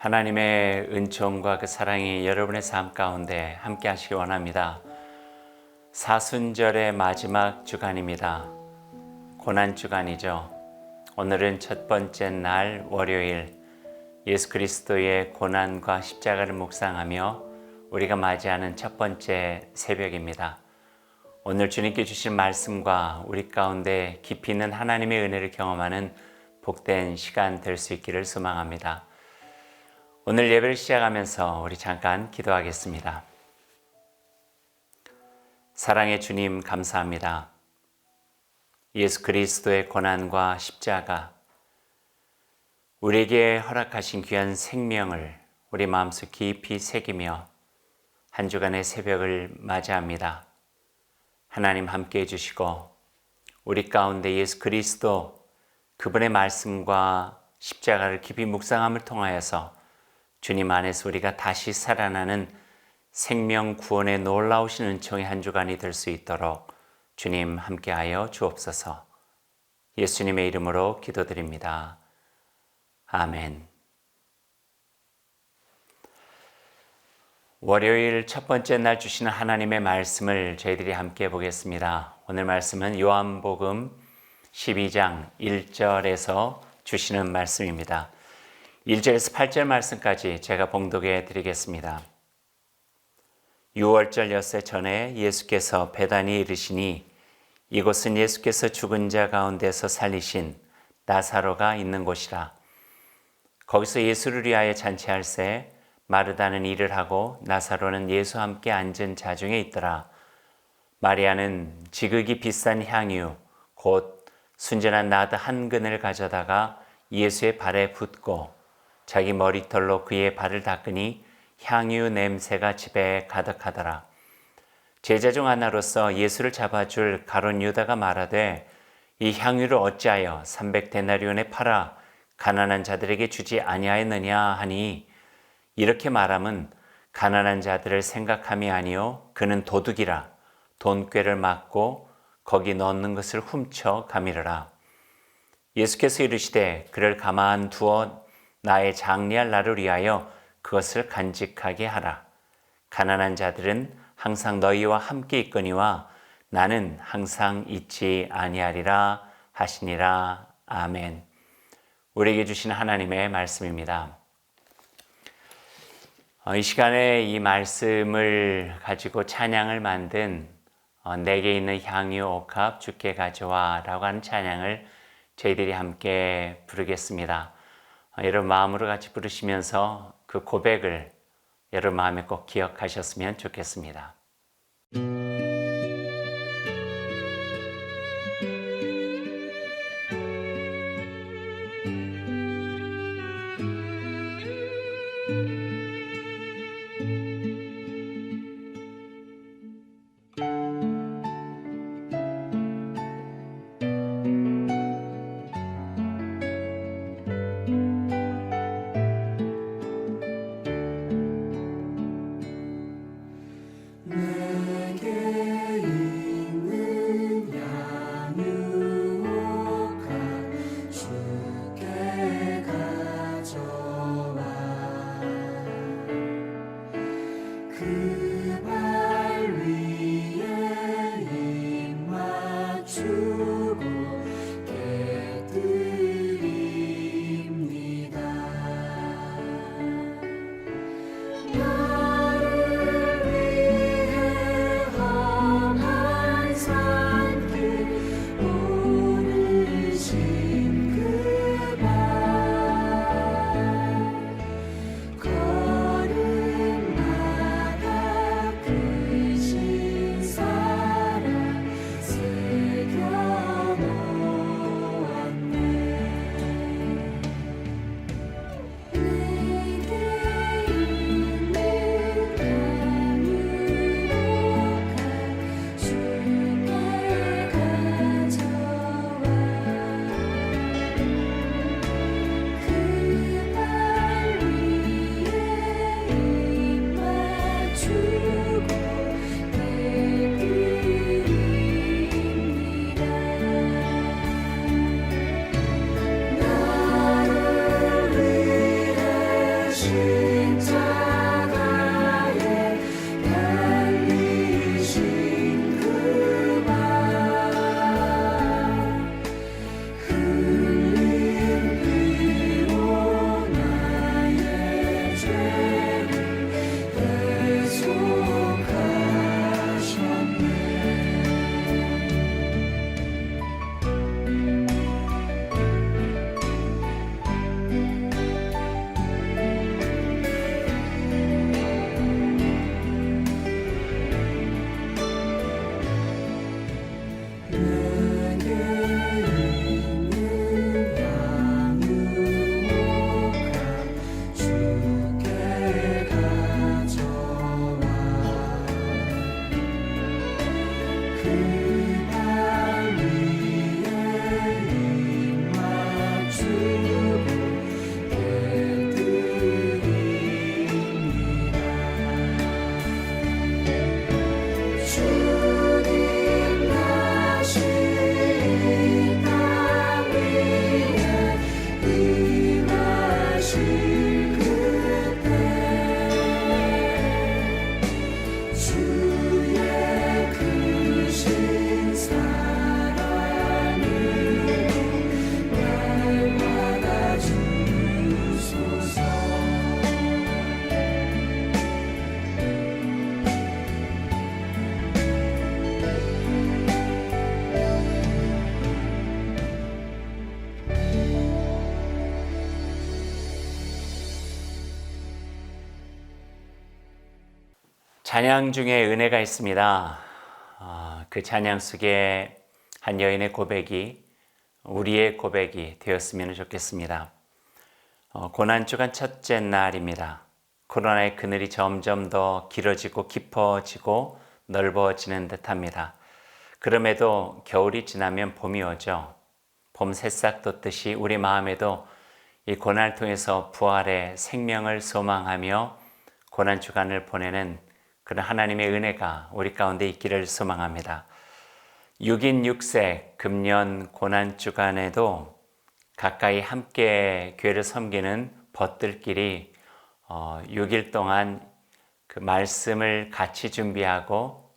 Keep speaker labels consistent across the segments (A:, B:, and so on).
A: 하나님의 은총과 그 사랑이 여러분의 삶 가운데 함께 하시기 원합니다. 사순절의 마지막 주간입니다. 고난 주간이죠. 오늘은 첫 번째 날 월요일, 예수 그리스도의 고난과 십자가를 묵상하며 우리가 맞이하는 첫 번째 새벽입니다. 오늘 주님께 주신 말씀과 우리 가운데 깊이 있는 하나님의 은혜를 경험하는 복된 시간 될 수 있기를 소망합니다. 오늘 예배를 시작하면서 우리 잠깐 기도하겠습니다. 사랑의 주님, 감사합니다. 예수 그리스도의 고난과 십자가, 우리에게 허락하신 귀한 생명을 우리 마음속 깊이 새기며 한 주간의 새벽을 맞이합니다. 하나님 함께 해주시고 우리 가운데 예수 그리스도 그분의 말씀과 십자가를 깊이 묵상함을 통하여서 주님 안에서 우리가 다시 살아나는 생명 구원의 놀라우신 은총의 한 주간이 될 수 있도록 주님 함께하여 주옵소서. 예수님의 이름으로 기도드립니다. 아멘. 월요일 첫 번째 날 주시는 하나님의 말씀을 저희들이 함께 보겠습니다. 오늘 말씀은 요한복음 12장 1절에서 주시는 말씀입니다. 1절에서 8절 말씀까지 제가 봉독해 드리겠습니다. 6월절 엿새 전에 예수께서 베다니에 이르시니 이곳은 예수께서 죽은 자 가운데서 살리신 나사로가 있는 곳이라. 거기서 예수를 위하여 잔치할새 마르다는 일을 하고 나사로는 예수와 함께 앉은 자중에 있더라. 마리아는 지극히 비싼 향유 곧 순전한 나드 한 근을 가져다가 예수의 발에 붓고 자기 머리털로 그의 발을 닦으니 향유 냄새가 집에 가득하더라. 제자 중 하나로서 예수를 잡아줄 가룟 유다가 말하되 이 향유를 어찌하여 300데나리온에 팔아 가난한 자들에게 주지 아니하였느냐 하니 이렇게 말함은 가난한 자들을 생각함이 아니요 그는 도둑이라 돈꾀를 막고 거기 넣는 것을 훔쳐 가미르라. 예수께서 이르시되 그를 가만 두어 나의 장리할 날을 위하여 그것을 간직하게 하라. 가난한 자들은 항상 너희와 함께 있거니와 나는 항상 있지 아니하리라 하시니라. 아멘. 우리에게 주신 하나님의 말씀입니다. 이 시간에 이 말씀을 가지고 찬양을 만든 내게 있는 향유 옥합 주께 가져와 라고 하는 찬양을 저희들이 함께 부르겠습니다. 여러분 마음으로 같이 부르시면서 그 고백을 여러분 마음에 꼭 기억하셨으면 좋겠습니다.
B: 내게
A: 찬양 중에 은혜가 있습니다. 그 찬양 속에 한 여인의 고백이 우리의 고백이 되었으면 좋겠습니다. 고난주간 첫째 날입니다. 코로나의 그늘이 점점 더 길어지고 깊어지고 넓어지는 듯합니다. 그럼에도 겨울이 지나면 봄이 오죠. 봄 새싹 돋듯이 우리 마음에도 이 고난을 통해서 부활의 생명을 소망하며 고난주간을 보내는 그런 하나님의 은혜가 우리 가운데 있기를 소망합니다. 6인 6색 금년 고난주간에도 가까이 함께 교회를 섬기는 벗들끼리 6일 동안 그 말씀을 같이 준비하고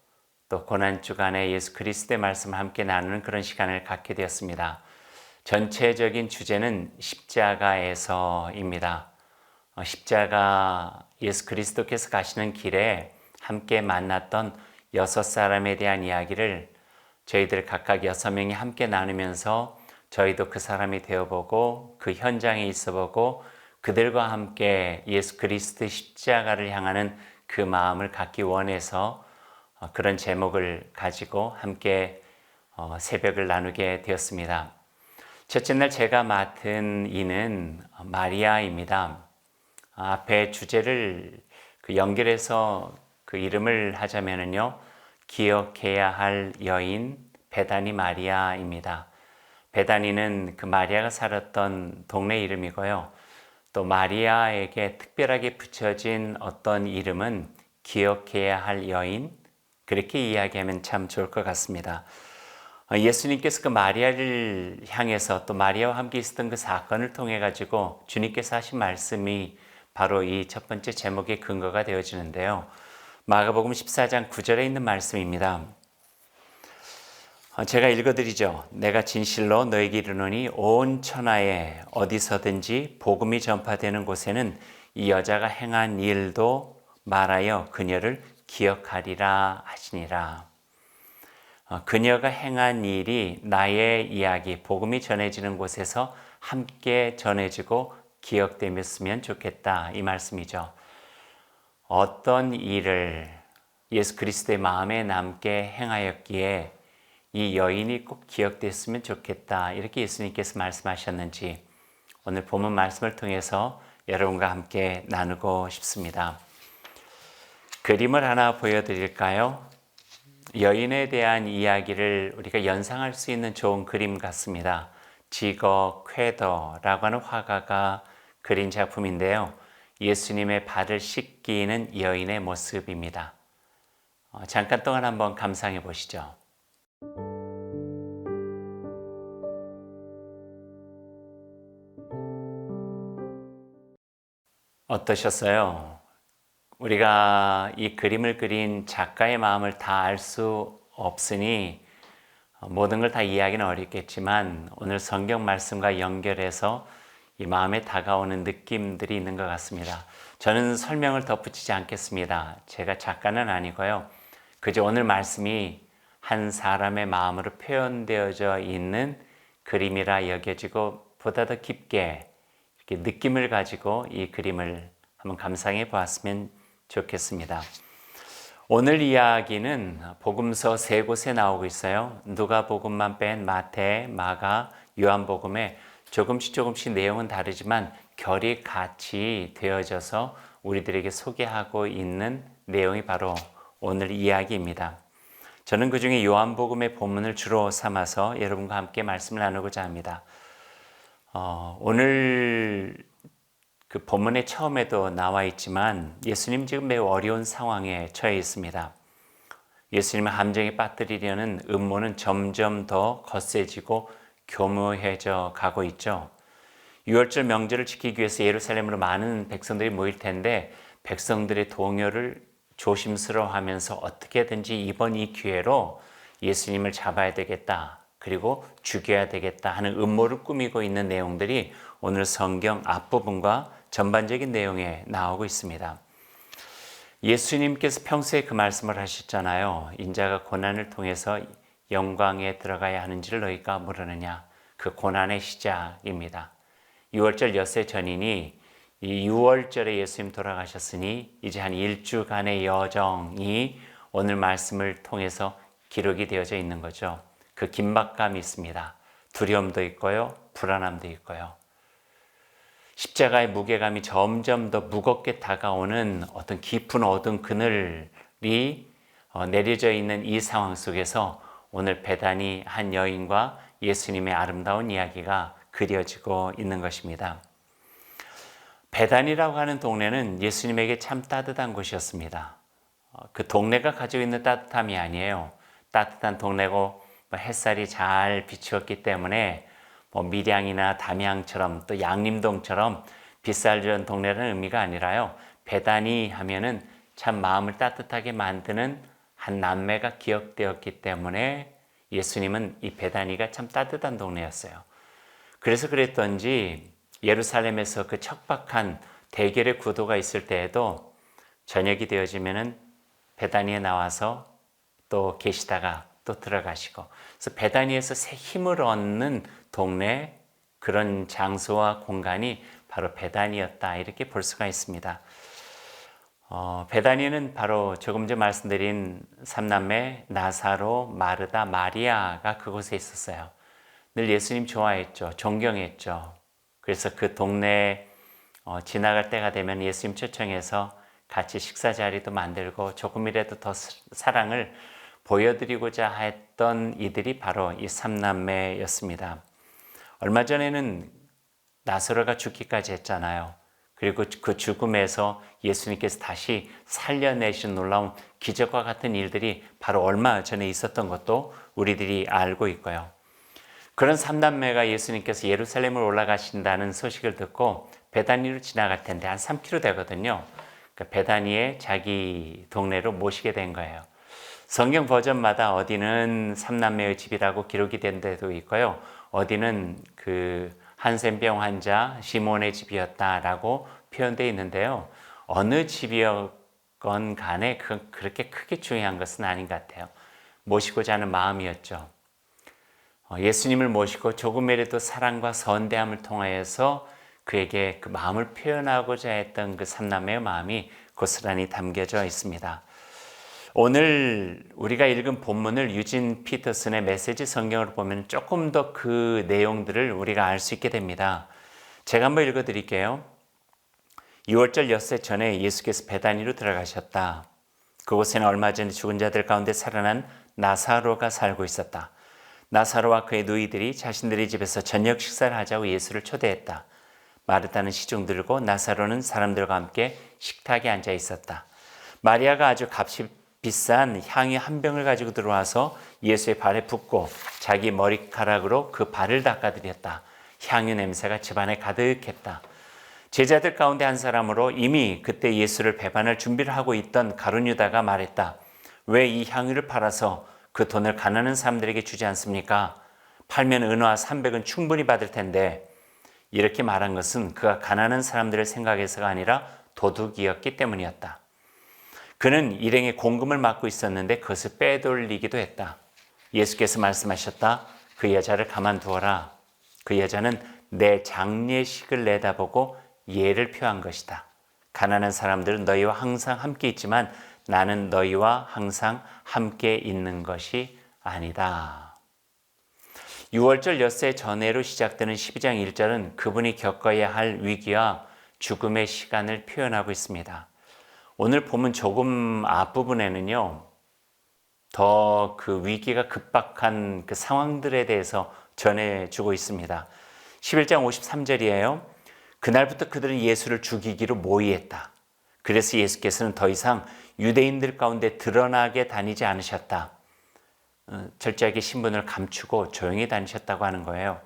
A: 또 고난주간에 예수 그리스도의 말씀을 함께 나누는 그런 시간을 갖게 되었습니다. 전체적인 주제는 십자가에서입니다. 십자가 예수 그리스도께서 가시는 길에 함께 만났던 6사람에 대한 이야기를 저희들 각각 6명이 함께 나누면서 저희도 그 사람이 되어보고 그 현장에 있어보고 그들과 함께 예수 그리스도의 십자가를 향하는 그 마음을 갖기 원해서 그런 제목을 가지고 함께 새벽을 나누게 되었습니다. 첫째 날 제가 맡은 이는 마리아입니다. 앞에 주제를 연결해서 그 이름을 하자면요, 기억해야 할 여인 베다니 마리아입니다. 베다니는 그 마리아가 살았던 동네 이름이고요. 또 마리아에게 특별하게 붙여진 어떤 이름은 기억해야 할 여인, 그렇게 이야기하면 참 좋을 것 같습니다. 예수님께서 그 마리아를 향해서 또 마리아와 함께 있었던 그 사건을 통해 가지고 주님께서 하신 말씀이 바로 이 첫 번째 제목의 근거가 되어지는데요. 마가복음 14장 9절에 있는 말씀입니다. 제가 읽어드리죠. 내가 진실로 너에게 이르노니 온 천하에 어디서든지 복음이 전파되는 곳에는 이 여자가 행한 일도 말하여 그녀를 기억하리라 하시니라. 그녀가 행한 일이 나의 이야기, 복음이 전해지는 곳에서 함께 전해지고 기억되었으면 좋겠다, 이 말씀이죠. 어떤 일을 예수 그리스도의 마음에 남게 행하였기에 이 여인이 꼭 기억됐으면 좋겠다, 이렇게 예수님께서 말씀하셨는지 오늘 본문 말씀을 통해서 여러분과 함께 나누고 싶습니다. 그림을 하나 보여드릴까요? 여인에 대한 이야기를 우리가 연상할 수 있는 좋은 그림 같습니다. 지거 쾌더라고 하는 화가가 그린 작품인데요. 예수님의 발을 씻기는 여인의 모습입니다. 잠깐 동안 한번 감상해 보시죠. 어떠셨어요? 우리가 이 그림을 그린 작가의 마음을 다 알 수 없으니 모든 걸 다 이해하기는 어렵겠지만 오늘 성경 말씀과 연결해서 이 마음에 다가오는 느낌들이 있는 것 같습니다. 저는 설명을 덧붙이지 않겠습니다. 제가 작가는 아니고요. 그저 오늘 말씀이 한 사람의 마음으로 표현되어져 있는 그림이라 여겨지고 보다 더 깊게 이렇게 느낌을 가지고 이 그림을 한번 감상해 보았으면 좋겠습니다. 오늘 이야기는 복음서 3곳에 나오고 있어요. 누가복음만 뺀 마태, 마가, 요한복음에 조금씩 내용은 다르지만 결이 같이 되어져서 우리들에게 소개하고 있는 내용이 바로 오늘 이야기입니다. 저는 그중에 요한복음의 본문을 주로 삼아서 여러분과 함께 말씀을 나누고자 합니다. 오늘 그 본문의 처음에도 나와 있지만 예수님 지금 매우 어려운 상황에 처해 있습니다. 예수님을 함정에 빠뜨리려는 음모는 점점 더 거세지고 교묘해져 가고 있죠. 유월절 명절을 지키기 위해서 예루살렘으로 많은 백성들이 모일 텐데 백성들의 동요를 조심스러워하면서 어떻게든지 이번 이 기회로 예수님을 잡아야 되겠다, 그리고 죽여야 되겠다 하는 음모를 꾸미고 있는 내용들이 오늘 성경 앞부분과 전반적인 내용에 나오고 있습니다. 예수님께서 평소에 그 말씀을 하셨잖아요. 인자가 고난을 통해서 영광에 들어가야 하는지를 너희가 모르느냐. 그 고난의 시작입니다. 유월절 엿새 전이니 이 6월절에 예수님 돌아가셨으니 이제 한 일주간의 여정이 오늘 말씀을 통해서 기록이 되어져 있는 거죠. 그 긴박감이 있습니다. 두려움도 있고요. 불안함도 있고요. 십자가의 무게감이 점점 더 무겁게 다가오는 어떤 깊은 어두운 그늘이 내려져 있는 이 상황 속에서 오늘 베다니 한 여인과 예수님의 아름다운 이야기가 그려지고 있는 것입니다. 베단이라고 하는 동네는 예수님에게 참 따뜻한 곳이었습니다. 그 동네가 가지고 있는 따뜻함이 아니에요. 따뜻한 동네고 햇살이 잘 비추었기 때문에 밀양이나 담양처럼 또 양림동처럼 빛살전 동네라는 의미가 아니라요. 베다니 하면은 참 마음을 따뜻하게 만드는 한 남매가 기억되었기 때문에 예수님은 이 베다니가 참 따뜻한 동네였어요. 그래서 그랬던지 예루살렘에서 그 척박한 대결의 구도가 있을 때에도 저녁이 되어지면은 베다니에 나와서 또 계시다가 또 들어가시고, 그래서 베다니에서 새 힘을 얻는 동네, 그런 장소와 공간이 바로 베다니였다, 이렇게 볼 수가 있습니다. 베다니는 바로 조금 전 말씀드린 삼남매 나사로, 마르다, 마리아가 그곳에 있었어요. 늘 예수님 좋아했죠. 존경했죠. 그래서 그 동네에 지나갈 때가 되면 예수님 초청해서 같이 식사 자리도 만들고 조금이라도 더 사랑을 보여드리고자 했던 이들이 바로 이 삼남매였습니다. 얼마 전에는 나사로가 죽기까지 했잖아요. 그리고 그 죽음에서 예수님께서 다시 살려내신 놀라운 기적과 같은 일들이 바로 얼마 전에 있었던 것도 우리들이 알고 있고요. 그런 삼남매가 예수님께서 예루살렘을 올라가신다는 소식을 듣고 베다니로 지나갈 텐데 한 3km 되거든요. 그러니까 베다니에 자기 동네로 모시게 된 거예요. 성경 버전마다 어디는 삼남매의 집이라고 기록이 된 데도 있고요. 어디는 그 한센병 환자 시몬의 집이었다라고 표현되어 있는데요. 어느 집이었건 간에 그렇게 크게 중요한 것은 아닌 것 같아요. 모시고자 하는 마음이었죠. 예수님을 모시고 조금이라도 사랑과 선대함을 통하여서 그에게 그 마음을 표현하고자 했던 그 삼남매의 마음이 고스란히 담겨져 있습니다. 오늘 우리가 읽은 본문을 유진 피터슨의 메시지 성경으로 보면 조금 더 그 내용들을 우리가 알 수 있게 됩니다. 제가 한번 읽어드릴게요. 6월절 엿새 전에 예수께서 베다니로 들어가셨다. 그곳에는 얼마 전에 죽은 자들 가운데 살아난 나사로가 살고 있었다. 나사로와 그의 누이들이 자신들의 집에서 저녁 식사를 하자고 예수를 초대했다. 마르다는 시중 들고 나사로는 사람들과 함께 식탁에 앉아 있었다. 마리아가 아주 값이 비싼 향유 한 병을 가지고 들어와서 예수의 발에 붓고 자기 머리카락으로 그 발을 닦아드렸다. 향유 냄새가 집안에 가득했다. 제자들 가운데 한 사람으로 이미 그때 예수를 배반할 준비를 하고 있던 가룟 유다가 말했다. 왜 이 향유를 팔아서 그 돈을 가난한 사람들에게 주지 않습니까? 팔면 은화 300은 충분히 받을 텐데. 이렇게 말한 것은 그가 가난한 사람들을 생각해서가 아니라 도둑이었기 때문이었다. 그는 일행의 공금을 맡고 있었는데 그것을 빼돌리기도 했다. 예수께서 말씀하셨다. 그 여자를 가만두어라. 그 여자는 내 장례식을 내다보고 예를 표한 것이다. 가난한 사람들은 너희와 항상 함께 있지만 나는 너희와 항상 함께 있는 것이 아니다. 6월절 엿새 전해로 시작되는 12장 1절은 그분이 겪어야 할 위기와 죽음의 시간을 표현하고 있습니다. 오늘 보면 조금 앞부분에는요, 더 그 위기가 급박한 그 상황들에 대해서 전해주고 있습니다. 11장 53절이에요. 그날부터 그들은 예수를 죽이기로 모의했다. 그래서 예수께서는 더 이상 유대인들 가운데 드러나게 다니지 않으셨다. 철저하게 신분을 감추고 조용히 다니셨다고 하는 거예요.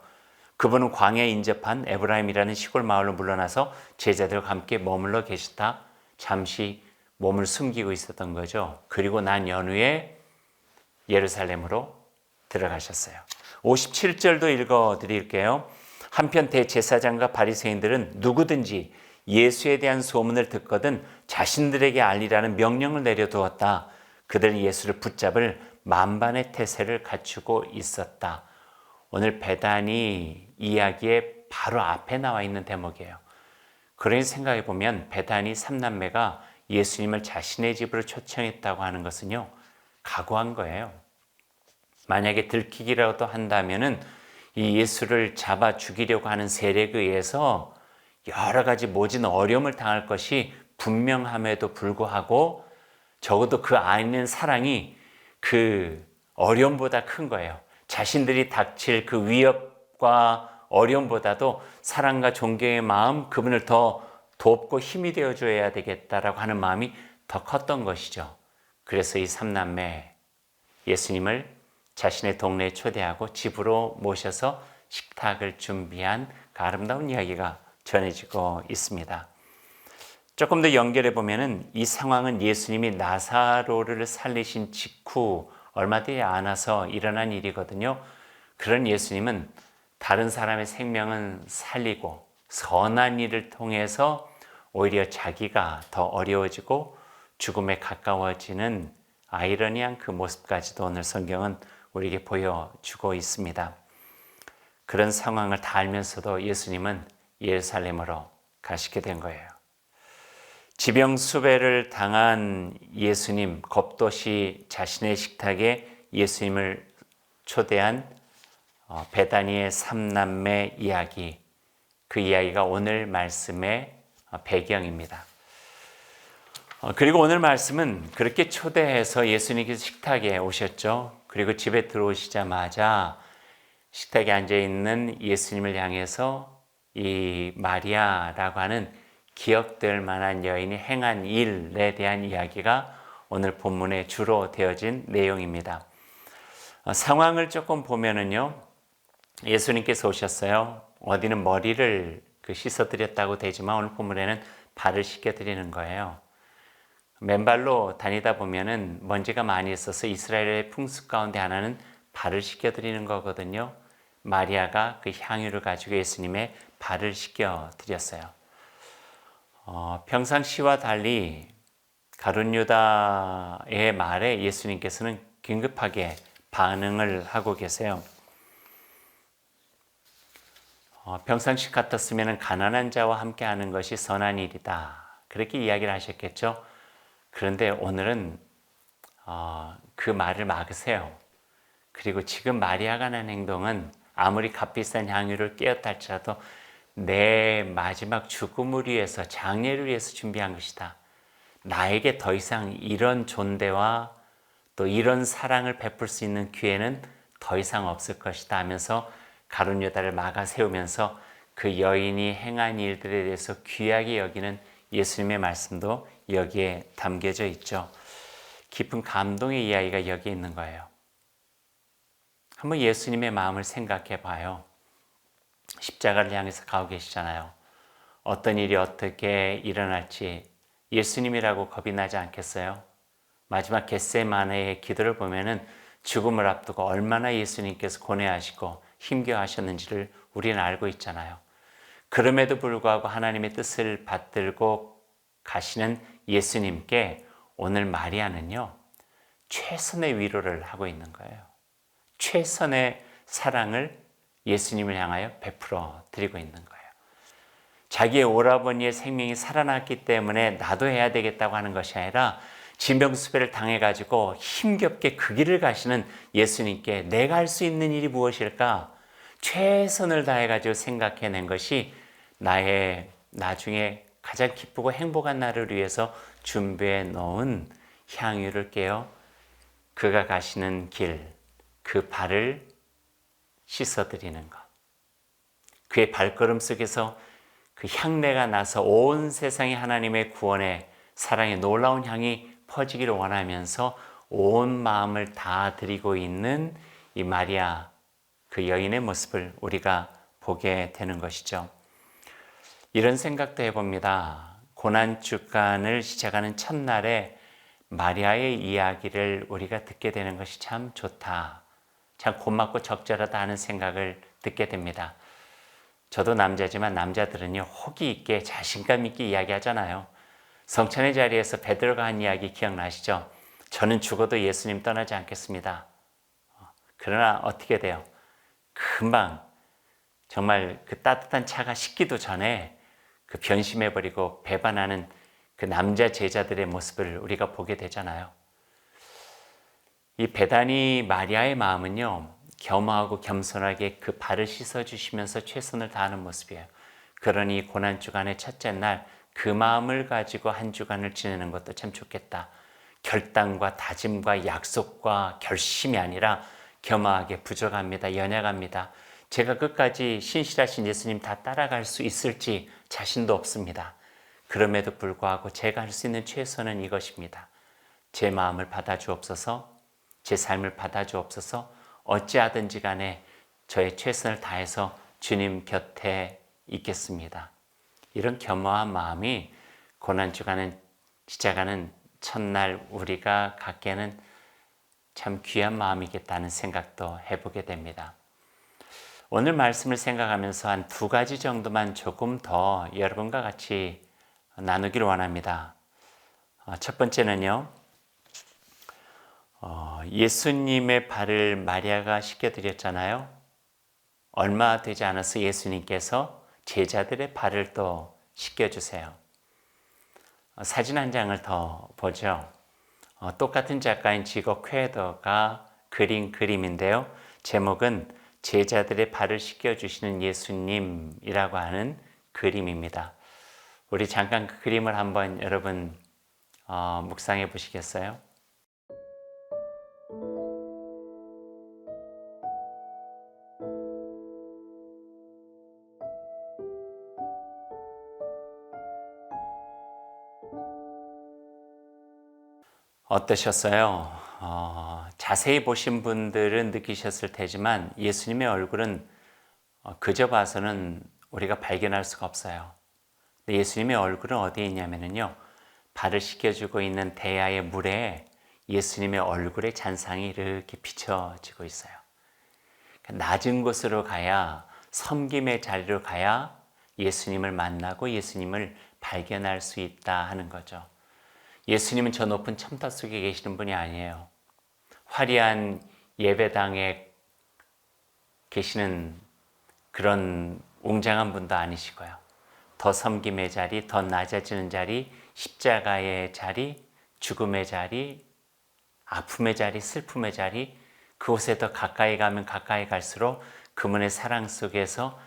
A: 그분은 광야에 인접한 에브라임이라는 시골 마을로 물러나서 제자들과 함께 머물러 계시다 잠시 몸을 숨기고 있었던 거죠. 그리고 난 연후에 예루살렘으로 들어가셨어요. 57절도 읽어드릴게요. 한편 대제사장과 바리새인들은 누구든지 예수에 대한 소문을 듣거든 자신들에게 알리라는 명령을 내려두었다. 그들은 예수를 붙잡을 만반의 태세를 갖추고 있었다. 오늘 베다니 이야기의 바로 앞에 나와 있는 대목이에요. 그러니 생각해 보면 베다니 삼남매가 예수님을 자신의 집으로 초청했다고 하는 것은요, 각오한 거예요. 만약에 들키기라도 한다면은 이 예수를 잡아 죽이려고 하는 세력에 의해서 여러 가지 모진 어려움을 당할 것이 분명함에도 불구하고 적어도 그 안에 있는 사랑이 그 어려움보다 큰 거예요. 자신들이 닥칠 그 위협과 어려움보다도 사랑과 존경의 마음, 그분을 더 돕고 힘이 되어줘야 되겠다라고 하는 마음이 더 컸던 것이죠. 그래서 이 삼남매 예수님을 자신의 동네에 초대하고 집으로 모셔서 식탁을 준비한 그 아름다운 이야기가 전해지고 있습니다. 조금 더 연결해 보면은 이 상황은 예수님이 나사로를 살리신 직후 얼마 뒤에 안아서 일어난 일이거든요. 그런 예수님은 다른 사람의 생명은 살리고 선한 일을 통해서 오히려 자기가 더 어려워지고 죽음에 가까워지는 아이러니한 그 모습까지도 오늘 성경은 우리에게 보여주고 있습니다. 그런 상황을 다 알면서도 예수님은 예루살렘으로 가시게 된 거예요. 지병수배를 당한 예수님, 겁도시 자신의 식탁에 예수님을 초대한 베다니의 삼남매 이야기, 그 이야기가 오늘 말씀의 배경입니다. 그리고 오늘 말씀은 그렇게 초대해서 예수님께서 식탁에 오셨죠. 그리고 집에 들어오시자마자 식탁에 앉아있는 예수님을 향해서 이 마리아라고 하는 기억될 만한 여인이 행한 일에 대한 이야기가 오늘 본문에 주로 되어진 내용입니다. 상황을 조금 보면은요, 예수님께서 오셨어요. 어디는 머리를 씻어드렸다고 되지만 오늘 본문에는 발을 씻겨드리는 거예요. 맨발로 다니다 보면은 먼지가 많이 있어서 이스라엘의 풍습 가운데 하나는 발을 씻겨드리는 거거든요. 마리아가 그 향유를 가지고 예수님의 발을 씻겨드렸어요. 평상시와 달리 가룟 유다의 말에 예수님께서는 긴급하게 반응을 하고 계세요. 평상시 같았으면 가난한 자와 함께 하는 것이 선한 일이다, 그렇게 이야기를 하셨겠죠. 그런데 오늘은 그 말을 막으세요. 그리고 지금 마리아가 하는 행동은 아무리 값비싼 향유를 깨었다 할지라도 내 마지막 죽음을 위해서, 장례를 위해서 준비한 것이다. 나에게 더 이상 이런 존대와 또 이런 사랑을 베풀 수 있는 기회는 더 이상 없을 것이다 하면서 가룟 유다를 막아 세우면서 그 여인이 행한 일들에 대해서 귀하게 여기는 예수님의 말씀도 여기에 담겨져 있죠. 깊은 감동의 이야기가 여기에 있는 거예요. 한번 예수님의 마음을 생각해 봐요. 십자가를 향해서 가고 계시잖아요. 어떤 일이 어떻게 일어날지 예수님이라고 겁이 나지 않겠어요? 마지막 겟세마네의 기도를 보면은 죽음을 앞두고 얼마나 예수님께서 고뇌하시고 힘겨워하셨는지를 우리는 알고 있잖아요. 그럼에도 불구하고 하나님의 뜻을 받들고 가시는 예수님께 오늘 마리아는요, 최선의 위로를 하고 있는 거예요. 최선의 사랑을 예수님을 향하여 베풀어 드리고 있는 거예요. 자기의 오라버니의 생명이 살아났기 때문에 나도 해야 되겠다고 하는 것이 아니라 진병수배를 당해가지고 힘겹게 그 길을 가시는 예수님께 내가 할 수 있는 일이 무엇일까? 최선을 다해가지고 생각해낸 것이 나의 나중에 가장 기쁘고 행복한 날을 위해서 준비해 놓은 향유를 깨어 그가 가시는 길, 그 발을 씻어드리는 것. 그의 발걸음 속에서 그 향내가 나서 온 세상에 하나님의 구원의 사랑의 놀라운 향이 퍼지기를 원하면서 온 마음을 다 드리고 있는 이 마리아, 그 여인의 모습을 우리가 보게 되는 것이죠. 이런 생각도 해봅니다. 고난주간을 시작하는 첫날에 마리아의 이야기를 우리가 듣게 되는 것이 참 좋다, 참 고맙고 적절하다 하는 생각을 듣게 됩니다. 저도 남자지만 남자들은요, 호기 있게 자신감 있게 이야기하잖아요. 성찬의 자리에서 베드로가 한 이야기 기억나시죠? 저는 죽어도 예수님 떠나지 않겠습니다. 그러나 어떻게 돼요? 금방 정말 그 따뜻한 차가 식기도 전에 그 변심해버리고 배반하는 그 남자 제자들의 모습을 우리가 보게 되잖아요. 이 베다니 마리아의 마음은요, 겸허하고 겸손하게 그 발을 씻어주시면서 최선을 다하는 모습이에요. 그러니 고난주간의 첫째 날 그 마음을 가지고 한 주간을 지내는 것도 참 좋겠다. 결단과 다짐과 약속과 결심이 아니라 겸허하게 부족합니다. 연약합니다. 제가 끝까지 신실하신 예수님 다 따라갈 수 있을지 자신도 없습니다. 그럼에도 불구하고 제가 할 수 있는 최선은 이것입니다. 제 마음을 받아주옵소서, 제 삶을 받아주옵소서, 어찌하든지 간에 저의 최선을 다해서 주님 곁에 있겠습니다. 이런 겸허한 마음이 고난주간을 시작하는 첫날 우리가 갖기에는 참 귀한 마음이겠다는 생각도 해보게 됩니다. 오늘 말씀을 생각하면서 한 두 가지 정도만 조금 더 여러분과 같이 나누기를 원합니다. 첫 번째는요, 예수님의 발을 마리아가 씻겨드렸잖아요. 얼마 되지 않아서 예수님께서 제자들의 발을 또 씻겨주세요. 사진 한 장을 더 보죠. 똑같은 작가인 지거 퀘더가 그린 그림인데요. 제목은 제자들의 발을 씻겨주시는 예수님이라고 하는 그림입니다. 우리 잠깐 그 그림을 한번 여러분 묵상해 보시겠어요? 어떠셨어요? 자세히 보신 분들은 느끼셨을 테지만 예수님의 얼굴은 그저 봐서는 우리가 발견할 수가 없어요. 근데 예수님의 얼굴은 어디에 있냐면요, 발을 씻겨주고 있는 대야의 물에 예수님의 얼굴의 잔상이 이렇게 비춰지고 있어요. 낮은 곳으로 가야, 섬김의 자리로 가야 예수님을 만나고 예수님을 발견할 수 있다 하는 거죠. 예수님은 저 높은 첨탑 속에 계시는 분이 아니에요. 화려한 예배당에 계시는 그런 웅장한 분도 아니시고요. 더 섬김의 자리, 더 낮아지는 자리, 십자가의 자리, 죽음의 자리, 아픔의 자리, 슬픔의 자리, 그곳에 더 가까이 가면 가까이 갈수록 그분의 사랑 속에서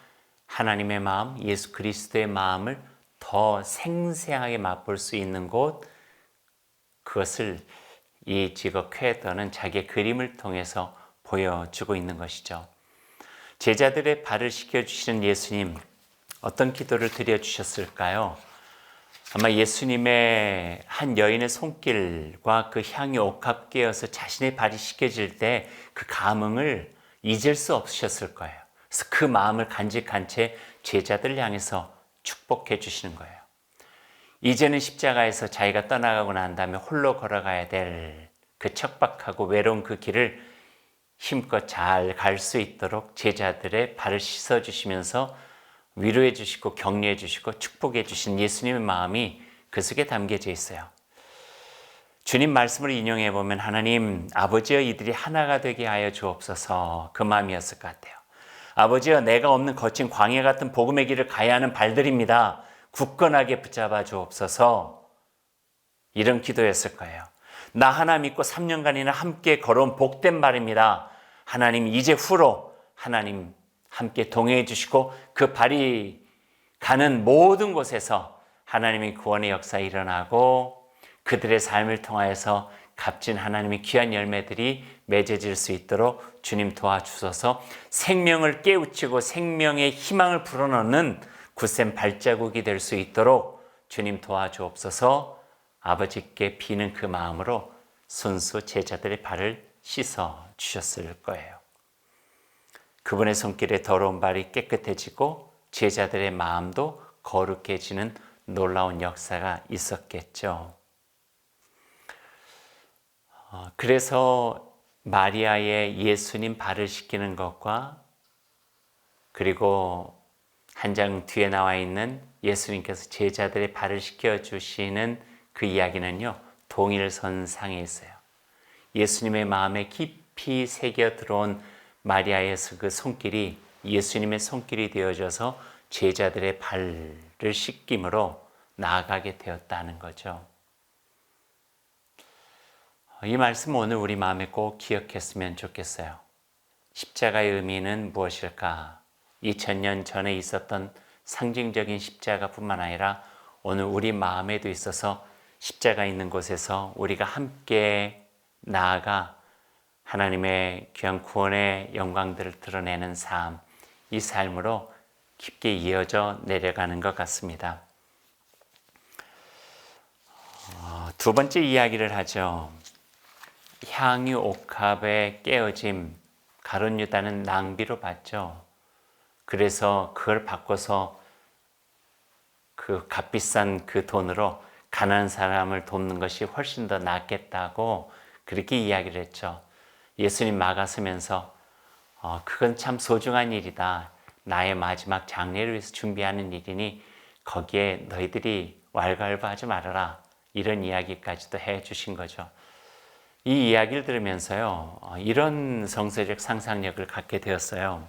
A: 하나님의 마음, 예수 그리스도의 마음을 더 생생하게 맛볼 수 있는 곳, 그것을 이 지거 퀘더는 자기의 그림을 통해서 보여주고 있는 것이죠. 제자들의 발을 씻겨주시는 예수님, 어떤 기도를 드려주셨을까요? 아마 예수님의 한 여인의 손길과 그 향이 옥합되어서 자신의 발이 씻겨질 때 그 감흥을 잊을 수 없으셨을 거예요. 그래서 그 마음을 간직한 채 제자들을 향해서 축복해 주시는 거예요. 이제는 십자가에서 자기가 떠나가고 난 다음에 홀로 걸어가야 될 그 척박하고 외로운 그 길을 힘껏 잘 갈 수 있도록 제자들의 발을 씻어주시면서 위로해 주시고 격려해 주시고 축복해 주신 예수님의 마음이 그 속에 담겨져 있어요. 주님 말씀을 인용해 보면 하나님 아버지여 이들이 하나가 되게 하여 주옵소서, 그 마음이었을 것 같아요. 아버지여 내가 없는 거친 광야 같은 복음의 길을 가야 하는 발들입니다. 굳건하게 붙잡아 주옵소서, 이런 기도였을 거예요. 나 하나 믿고 3년간이나 함께 걸어온 복된 발입니다. 하나님 이제 후로 하나님 함께 동행해 주시고 그 발이 가는 모든 곳에서 하나님의 구원의 역사가 일어나고 그들의 삶을 통하여서 값진 하나님의 귀한 열매들이 맺어질 수 있도록 주님 도와주셔서 생명을 깨우치고 생명의 희망을 불어넣는 굳센 발자국이 될 수 있도록 주님 도와주옵소서. 아버지께 비는 그 마음으로 순수 제자들의 발을 씻어 주셨을 거예요. 그분의 손길에 더러운 발이 깨끗해지고 제자들의 마음도 거룩해지는 놀라운 역사가 있었겠죠. 그래서 마리아의 예수님 발을 씻기는 것과 그리고 한 장 뒤에 나와 있는 예수님께서 제자들의 발을 씻겨주시는 그 이야기는요, 동일선상에 있어요. 예수님의 마음에 깊이 새겨 들어온 마리아의 그 손길이 예수님의 손길이 되어져서 제자들의 발을 씻김으로 나아가게 되었다는 거죠. 이 말씀 오늘 우리 마음에 꼭 기억했으면 좋겠어요. 십자가의 의미는 무엇일까? 2000년 전에 있었던 상징적인 십자가뿐만 아니라 오늘 우리 마음에도 있어서 십자가 있는 곳에서 우리가 함께 나아가 하나님의 귀한 구원의 영광들을 드러내는 삶, 이 삶으로 깊게 이어져 내려가는 것 같습니다. 두 번째 이야기를 하죠. 향유 옥합의 깨어짐, 가룟 유다는 낭비로 봤죠. 그래서 그걸 바꿔서 그 값비싼 그 돈으로 가난한 사람을 돕는 것이 훨씬 더 낫겠다고 그렇게 이야기를 했죠. 예수님 막아서면서 그건 참 소중한 일이다. 나의 마지막 장례를 위해서 준비하는 일이니 거기에 너희들이 왈가왈부하지 말아라. 이런 이야기까지도 해주신 거죠. 이 이야기를 들으면서요, 이런 성서적 상상력을 갖게 되었어요.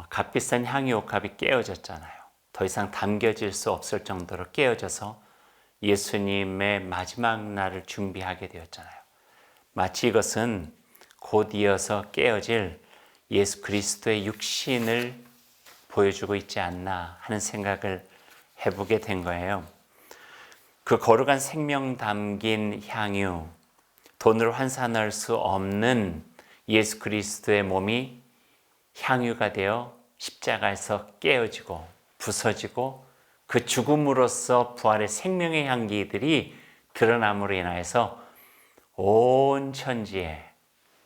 A: 값비싼 향유 옥합이 깨어졌잖아요. 더 이상 담겨질 수 없을 정도로 깨어져서 예수님의 마지막 날을 준비하게 되었잖아요. 마치 이것은 곧 이어서 깨어질 예수 그리스도의 육신을 보여주고 있지 않나 하는 생각을 해보게 된 거예요. 그 거룩한 생명 담긴 향유, 돈으로 환산할 수 없는 예수 그리스도의 몸이 향유가 되어 십자가에서 깨어지고 부서지고 그 죽음으로써 부활의 생명의 향기들이 드러남으로 인하여서 온 천지에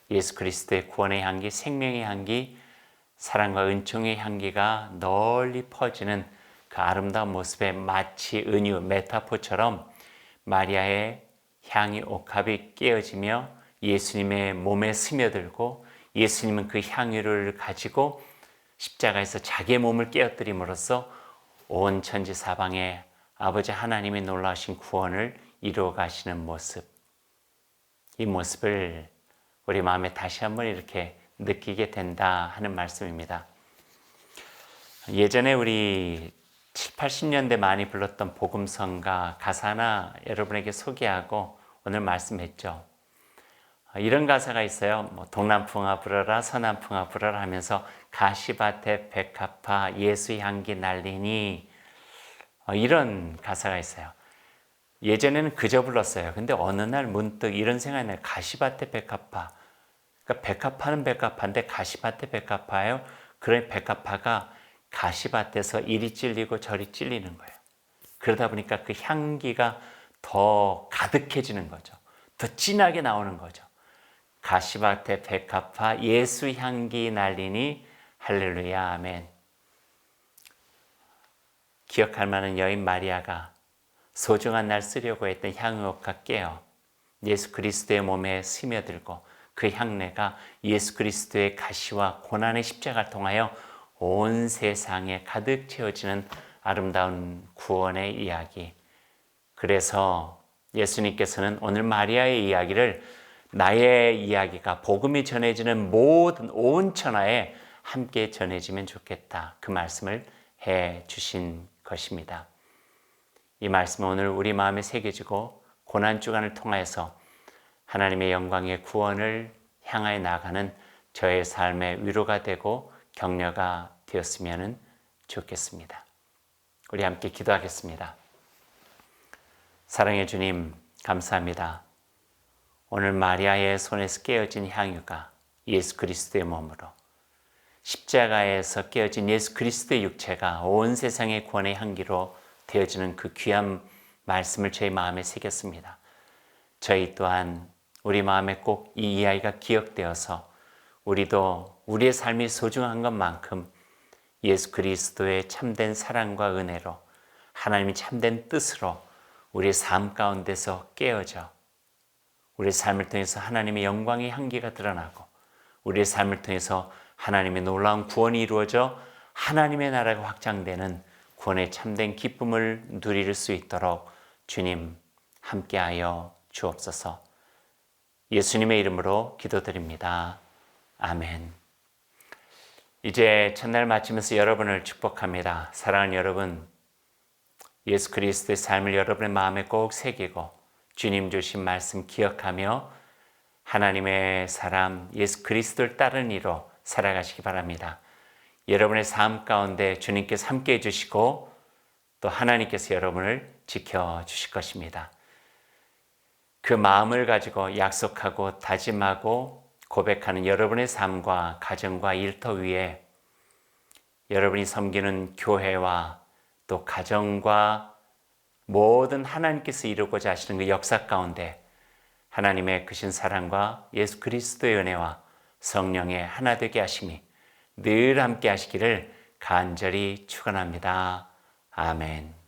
A: 예수 그리스도의 구원의 향기, 생명의 향기, 사랑과 은총의 향기가 널리 퍼지는 그 아름다운 모습에 마치 은유, 메타포처럼 마리아의 향유 옥합이 깨어지며 예수님의 몸에 스며들고 예수님은 그 향유를 가지고 십자가에서 자기의 몸을 깨어뜨림으로써 온 천지 사방에 아버지 하나님의 놀라우신 구원을 이루어 가시는 모습, 이 모습을 우리 마음에 다시 한번 이렇게 느끼게 된다 하는 말씀입니다. 예전에 우리 7, 80년대 많이 불렀던 복음성가 가사 하나 여러분에게 소개하고 오늘 말씀했죠. 이런 가사가 있어요. 동남풍아 불어라 서남풍아 불어라 하면서 가시밭에 백합화 예수 향기 날리니, 이런 가사가 있어요. 예전에는 그저 불렀어요. 근데 어느 날 문득 이런 생각이 나요. 가시밭에 백합화. 그러니까 백합화는 백합화인데 가시밭에 백합화예요. 그런 백합화가 가시밭에서 이리 찔리고 저리 찔리는 거예요. 그러다 보니까 그 향기가 더 가득해지는 거죠. 더 진하게 나오는 거죠. 가시밭에 백합화 예수 향기 날리니 할렐루야 아멘. 기억할 만한 여인 마리아가 소중한 날 쓰려고 했던 향유옥합 깨어 예수 그리스도의 몸에 스며들고 그 향내가 예수 그리스도의 가시와 고난의 십자가를 통하여 온 세상에 가득 채워지는 아름다운 구원의 이야기. 그래서 예수님께서는 오늘 마리아의 이야기를 나의 이야기가 복음이 전해지는 모든 온 천하에 함께 전해지면 좋겠다. 그 말씀을 해 주신 것입니다. 이 말씀은 오늘 우리 마음에 새겨지고 고난주간을 통하여서 하나님의 영광의 구원을 향하여 나가는 저의 삶의 위로가 되고 격려가 되었으면 좋겠습니다. 우리 함께 기도하겠습니다. 사랑의 주님, 감사합니다. 오늘 마리아의 손에서 깨어진 향유가 예수 그리스도의 몸으로 십자가에서 깨어진 예수 그리스도의 육체가 온 세상의 구원의 향기로 되어지는 그 귀한 말씀을 저희 마음에 새겼습니다. 저희 또한 우리 마음에 꼭 이 이야기가 기억되어서 우리도 우리의 삶이 소중한 것만큼 예수 그리스도의 참된 사랑과 은혜로 하나님의 참된 뜻으로 우리의 삶 가운데서 깨어져 우리의 삶을 통해서 하나님의 영광의 향기가 드러나고 우리의 삶을 통해서 하나님의 놀라운 구원이 이루어져 하나님의 나라가 확장되는 구원의 참된 기쁨을 누릴 수 있도록 주님 함께하여 주옵소서. 예수님의 이름으로 기도드립니다. 아멘. 이제 첫날 마치면서 여러분을 축복합니다. 사랑하는 여러분, 예수 그리스도의 삶을 여러분의 마음에 꼭 새기고 주님 주신 말씀 기억하며 하나님의 사람 예수 그리스도를 따르는 이로 살아가시기 바랍니다. 여러분의 삶 가운데 주님께서 함께 해주시고 또 하나님께서 여러분을 지켜주실 것입니다. 그 마음을 가지고 약속하고 다짐하고 고백하는 여러분의 삶과 가정과 일터 위에 여러분이 섬기는 교회와 또 가정과 모든 하나님께서 이루고자 하시는 그 역사 가운데 하나님의 크신 사랑과 예수 그리스도의 은혜와 성령의 하나 되게 하심이 늘 함께 하시기를 간절히 축원합니다. 아멘.